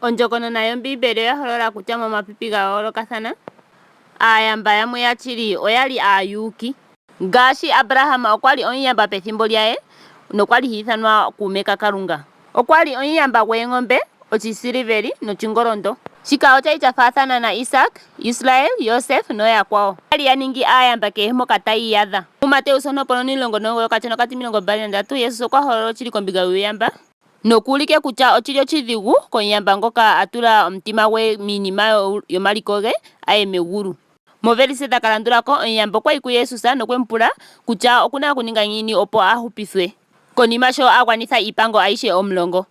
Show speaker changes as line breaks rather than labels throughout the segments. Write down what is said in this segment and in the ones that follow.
Ondjokonona yombiimbeli oya holola kutya momapipi ga yoolokathana aayamba yamwe yatshili oyali aayuuki. Ngaashi Abrahama okwali omuyamba pethimbo lyaye nokwali hiithanwa kuume kaKalunga. Okwali omuyamba gwoongombe, otshisiliveli notshingolondo. Shika okwali tsha faathana na Isaac, Israel, Joseph nooyakwawo. Oyali ya ningi aayamba kehe mpoka taya iyadha. Mu Mateus 10:19 okatya 23 Jesus okwa holola otshili kombinga yuuyamba nokuulike kutya otshili otshidhigu komuyamba ngoka a tula omutima gwe miinima yomaliko ge aye megulu. Movelise dha kalandulako omuyamba okwayi ku Jesus nokwemu pula kutya okuna okuninga ngiini opo a hupithwe konima sho a gwanitha iipango ayihe 10.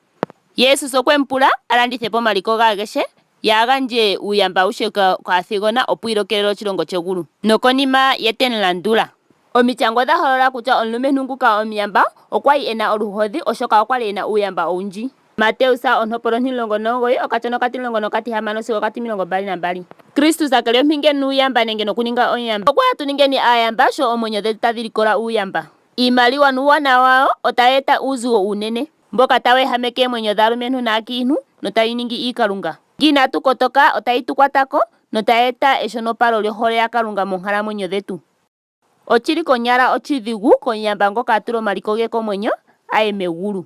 Jesus okwemu pula a landithepo omaliko ge ageshe ye a gandje uuyamba awushe kaathigona opo ilokelele oshilongo shegulu. Nokonima ye temu landula. Omityango odha holola kutya omulumentu nguka omuyamba okwali ena oluhodhi oshoka okwali ena uuyamba owundji. Mateus 10:19 okatya 16 sigo 22. Kristus kakele ompinge nuuyamba nenge nokuninga omuyamba okwa tu ningeni aayamba sho oomwenyo dhetu tadhi likola uuyamba. Iimaliwa nuuwanawa wayo otayi eta uuzigo uunene mboka tawu ehameke oomwenyo dhaalumentu naakiintu notayi ningi iikalunga. Ngele inatu kotoka otayi tu kwatako notayi eta eshonopalo lyohole yaKalunga moonkalamwenyo dhetu. Otshili konyala otshidhigu komuyamba ngoka a tula omaliko ge komwenyo aye megulu.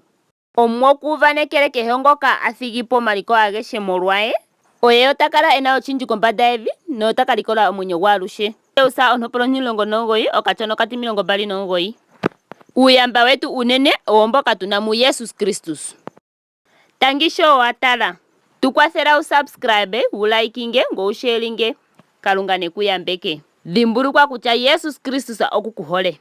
Omuwa okuuvanekele kehe ngoka a thigipo omaliko ageshe molwaye. Oye ota kala ena otshindji kombanda yevi nota likola omwenyo gwe aluhe. Mateus 10:19 okatya 29. Uuyamba wetu unene owo mboka tuna mu Jesus Kristus. Tangi sho wa tala. Tu kwathela wu subscribe, wu likinge, ngo wu sharinge. Kalunga neku yambeke. Dhimbulukwa kutya Jesus Kristus okukuhole.